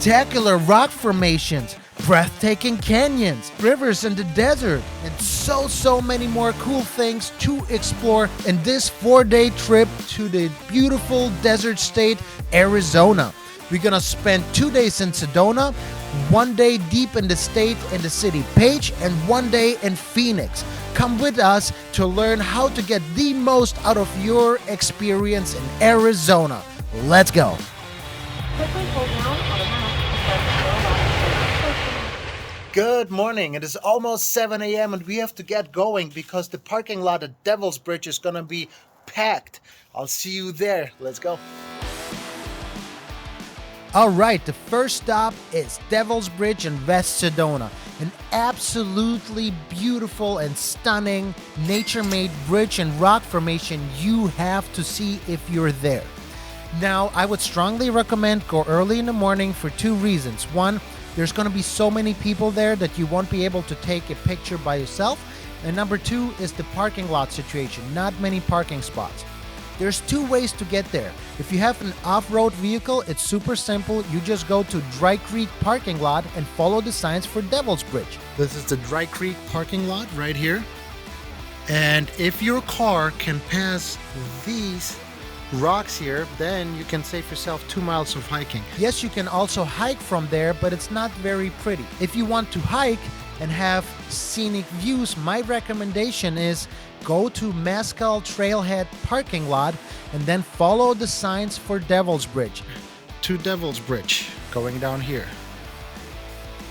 spectacular rock formations, breathtaking canyons, rivers in the desert, and so many more cool things to explore in this 4-day trip to the beautiful desert state, Arizona. We're gonna spend 2 days in Sedona, 1 day deep in the state in the city Page, and 1 day in Phoenix. Come with us to learn how to get the most out of your experience in Arizona. Let's go. Good morning. It is almost 7 a.m. and we have to get going because the parking lot at Devil's Bridge is gonna be packed. I'll see you there. Let's go. All right, the first stop is Devil's Bridge in West Sedona, an absolutely beautiful and stunning nature-made bridge and rock formation you have to see if you're there. Now, I would strongly recommend go early in the morning for 2 reasons. One, there's going to be so many people there that you won't be able to take a picture by yourself. And number 2 is the parking lot situation, not many parking spots. There's 2 ways to get there. If you have an off-road vehicle, it's super simple. You just go to Dry Creek parking lot and follow the signs for Devil's Bridge. This is the Dry Creek parking lot right here. And if your car can pass these rocks here, then you can save yourself 2 miles of hiking. Yes, you can also hike from there, but it's not very pretty. If you want to hike and have scenic views, my recommendation is go to Mescal Trailhead parking lot and then follow the signs for Devil's Bridge. To Devil's Bridge, going down here.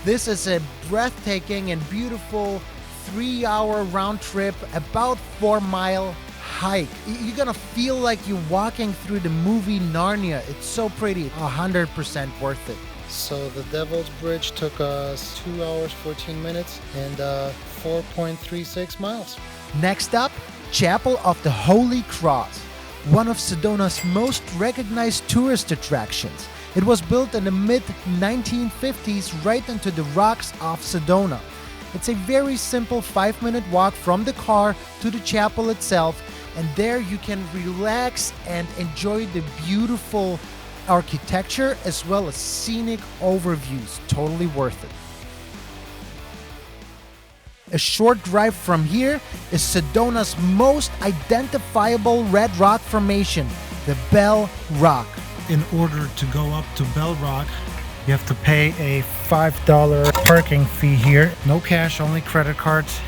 This is a breathtaking and beautiful 3-hour round trip, about 4-mile hike. You're gonna feel like you're walking through the movie Narnia. It's so pretty, 100% worth it. So the Devil's Bridge took us 2 hours, 14 minutes and 4.36 miles. Next up, Chapel of the Holy Cross, one of Sedona's most recognized tourist attractions. It was built in the mid-1950s right into the rocks of Sedona. It's a very simple 5-minute walk from the car to the chapel itself, and there you can relax and enjoy the beautiful architecture as well as scenic overviews. Totally worth it. A short drive from here is Sedona's most identifiable red rock formation, the Bell Rock. In order to go up to Bell Rock, you have to pay a $5 parking fee here. No cash, only credit cards.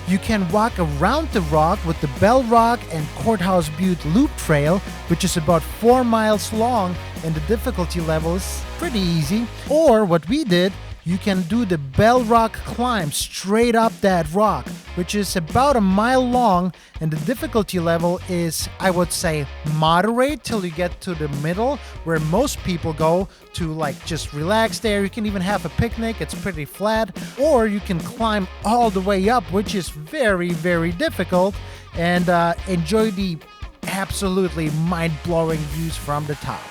You can walk around the rock with the Bell Rock and Courthouse Butte Loop Trail, which is about 4 miles long, and the difficulty level is pretty easy. Or what we did, you can do the Bell Rock climb straight up that rock, which is about 1 mile long, and the difficulty level is, I would say, moderate till you get to the middle, where most people go to like just relax there. You can even have a picnic, it's pretty flat, or you can climb all the way up, which is very difficult, and enjoy the absolutely mind-blowing views from the top.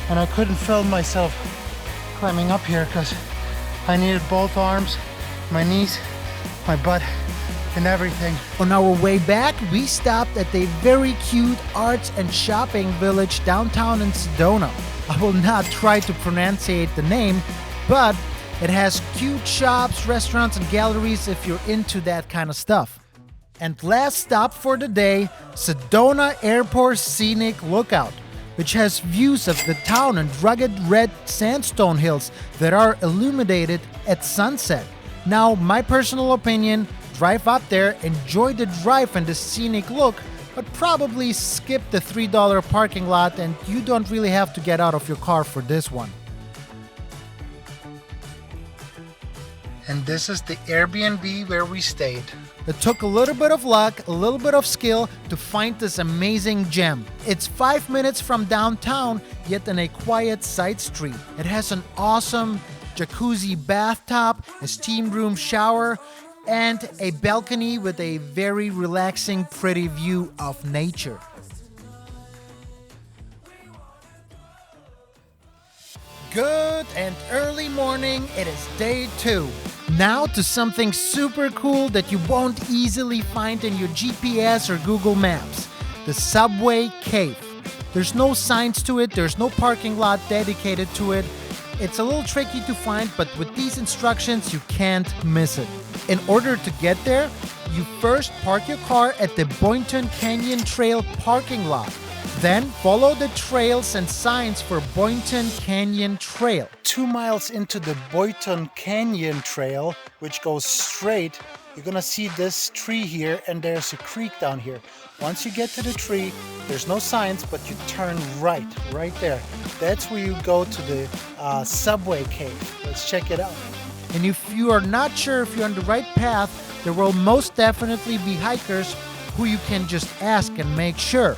And I couldn't film myself climbing up here because I needed both arms, my knees, my butt, and everything. On our way back, we stopped at a very cute arts and shopping village downtown in Sedona. I will not try to pronunciate the name, but it has cute shops, restaurants, and galleries if you're into that kind of stuff. And last stop for the day, Sedona Airport Scenic Lookout, which has views of the town and rugged red sandstone hills that are illuminated at sunset. Now, my personal opinion, drive up there, enjoy the drive and the scenic look, but probably skip the $3 parking lot, and you don't really have to get out of your car for this one. And this is the Airbnb where we stayed. It took a little bit of luck, a little bit of skill to find this amazing gem. It's 5 minutes from downtown, yet in a quiet side street. It has an awesome jacuzzi bathtub, a steam room shower, and a balcony with a very relaxing, pretty view of nature. Good and early morning. It is day 2. Now to something super cool that you won't easily find in your GPS or Google Maps, the Subway Cave. There's no signs to it, there's no parking lot dedicated to it. It's a little tricky to find, but with these instructions, you can't miss it. In order to get there, you first park your car at the Boynton Canyon Trail parking lot. Then follow the trails and signs for Boynton Canyon Trail. 2 miles into the Boynton Canyon Trail, which goes straight, you're gonna see this tree here, and there's a creek down here. Once you get to the tree, there's no signs, but you turn right there. That's where you go to the Subway Cave. Let's check it out. And if you are not sure if you're on the right path, there will most definitely be hikers who you can just ask and make sure.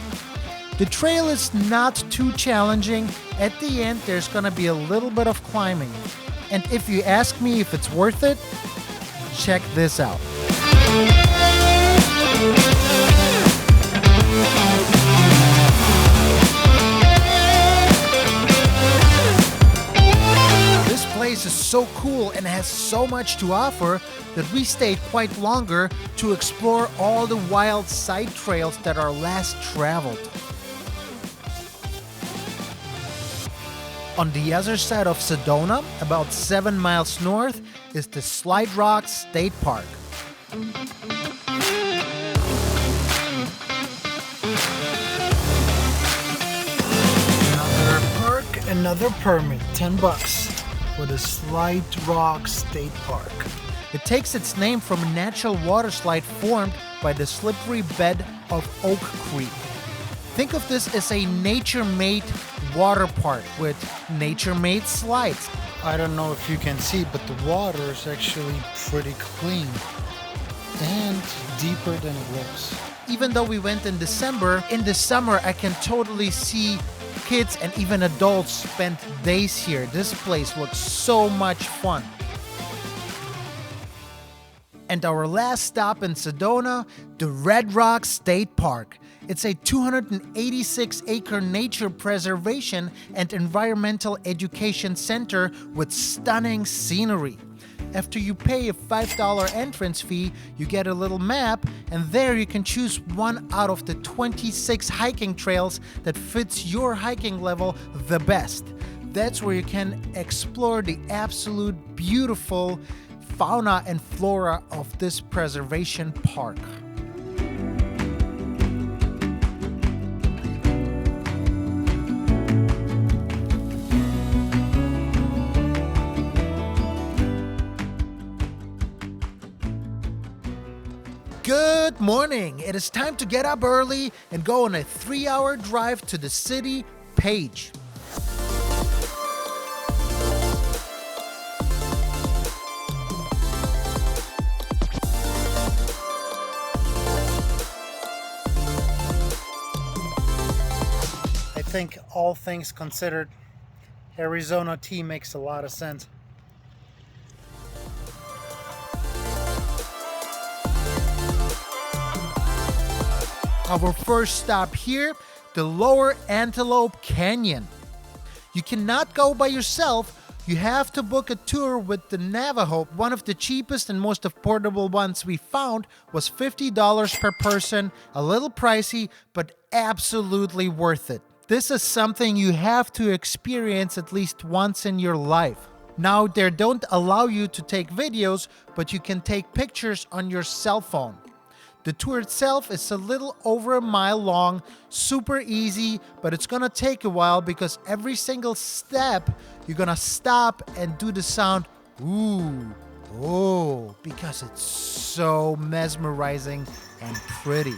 The trail is not too challenging. At the end, there's gonna be a little bit of climbing. And if you ask me if it's worth it, check this out. This place is so cool and has so much to offer that we stayed quite longer to explore all the wild side trails that are less traveled. On the other side of Sedona, about 7 miles north, is the Slide Rock State Park. Another perk, another permit, $10 for the Slide Rock State Park. It takes its name from a natural water slide formed by the slippery bed of Oak Creek. Think of this as a nature-made water park with nature-made slides. I don't know if you can see, but the water is actually pretty clean and deeper than it looks. Even though we went in December, in the summer I can totally see kids and even adults spend days here. This place looks so much fun. And our last stop in Sedona, the Red Rock State Park. It's a 286-acre nature preservation and environmental education center with stunning scenery. After you pay a $5 entrance fee, you get a little map, and there you can choose one out of the 26 hiking trails that fits your hiking level the best. That's where you can explore the absolute beautiful fauna and flora of this preservation park. Good morning! It is time to get up early and go on a 3-hour drive to the city, Page. I think all things considered, Arizona tea makes a lot of sense. Our first stop here, the Lower Antelope Canyon. You cannot go by yourself. You have to book a tour with the Navajo. One of the cheapest and most affordable ones we found was $50 per person. A little pricey, but absolutely worth it. This is something you have to experience at least once in your life. Now, they don't allow you to take videos, but you can take pictures on your cell phone. The tour itself is a little over a mile long, super easy, but it's gonna take a while because every single step you're gonna stop and do the sound ooh, oh, because it's so mesmerizing and pretty.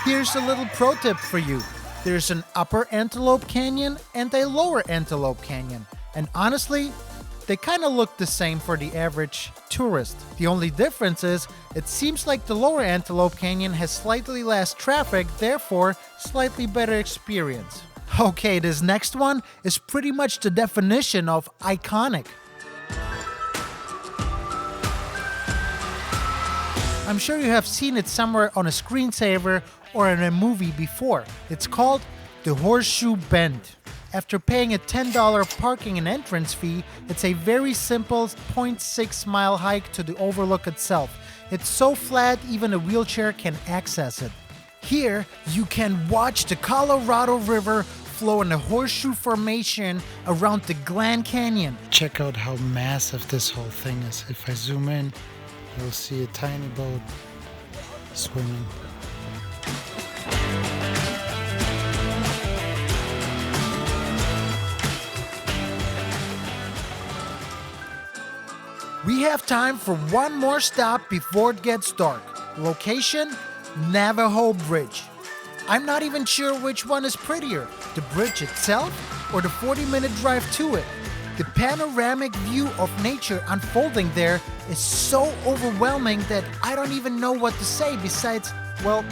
Here's a little pro tip for you. There's an Upper Antelope Canyon and a Lower Antelope Canyon, and honestly, they kind of look the same for the average tourist. The only difference is, it seems like the Lower Antelope Canyon has slightly less traffic, therefore slightly better experience. Okay, this next one is pretty much the definition of iconic. I'm sure you have seen it somewhere on a screensaver or in a movie before. It's called the Horseshoe Bend. After paying a $10 parking and entrance fee, it's a very simple 0.6 mile hike to the overlook itself. It's so flat even a wheelchair can access it. Here, you can watch the Colorado River flow in the Horseshoe Formation around the Glen Canyon. Check out how massive this whole thing is. If I zoom in, you'll see a tiny boat swimming. We have time for one more stop before it gets dark. Location, Navajo Bridge. I'm not even sure which one is prettier, the bridge itself or the 40-minute drive to it. The panoramic view of nature unfolding there is so overwhelming that I don't even know what to say besides, well,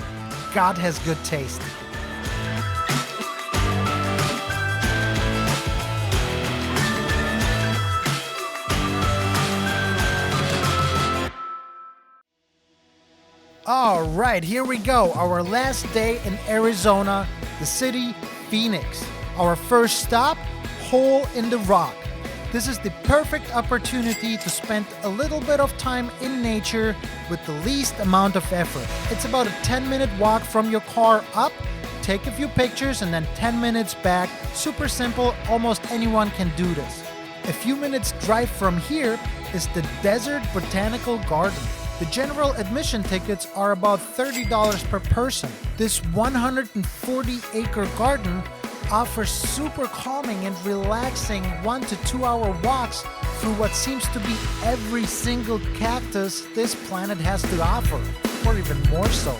God has good taste. All right, here we go. Our last day in Arizona, the city, Phoenix. Our first stop, Hole in the Rock. This is the perfect opportunity to spend a little bit of time in nature with the least amount of effort. It's about a 10-minute walk from your car up, take a few pictures, and then 10 minutes back. Super simple, almost anyone can do this. A few minutes drive from here is the Desert Botanical Garden. The general admission tickets are about $30 per person. This 140-acre garden offers super calming and relaxing 1 to 2 hour walks through what seems to be every single cactus this planet has to offer, or even more so.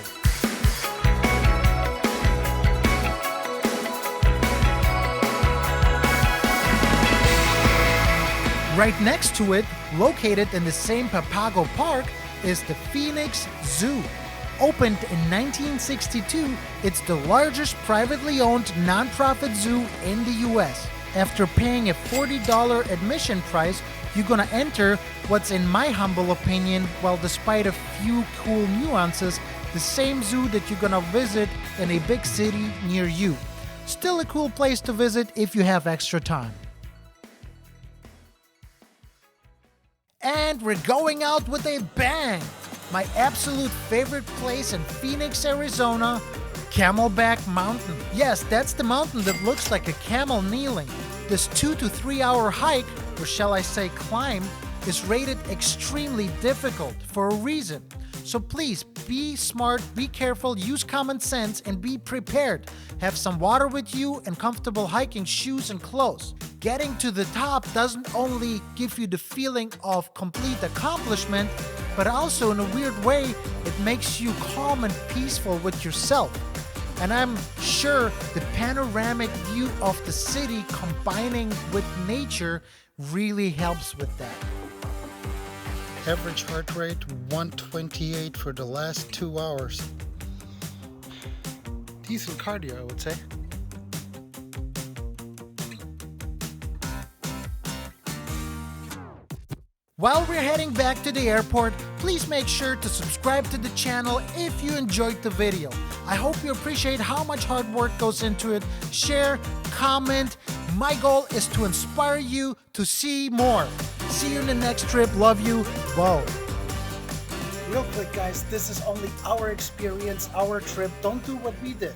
Right next to it, located in the same Papago Park, is the Phoenix Zoo. Opened in 1962, it's the largest privately owned nonprofit zoo in the US. After paying a $40 admission price, you're gonna enter what's, in my humble opinion, well, despite a few cool nuances, the same zoo that you're gonna visit in a big city near you. Still a cool place to visit if you have extra time. And we're going out with a bang! My absolute favorite place in Phoenix, Arizona, Camelback Mountain. Yes, that's the mountain that looks like a camel kneeling. This 2 to 3 hour hike, or shall I say climb, is rated extremely difficult for a reason. So please, be smart, be careful, use common sense, and be prepared. Have some water with you and comfortable hiking shoes and clothes. Getting to the top doesn't only give you the feeling of complete accomplishment, but also in a weird way, it makes you calm and peaceful with yourself. And I'm sure the panoramic view of the city combining with nature really helps with that. Average heart rate 128 for the last 2 hours. Decent cardio, I would say. While we're heading back to the airport, please make sure to subscribe to the channel if you enjoyed the video. I hope you appreciate how much hard work goes into it. Share, comment. My goal is to inspire you to see more. See you in the next trip. Love you. Whoa. Real quick, guys, this is only our experience, our trip. Don't do what we did.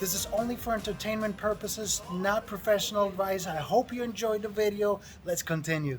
This is only for entertainment purposes, not professional advice. I hope you enjoyed the video. Let's continue.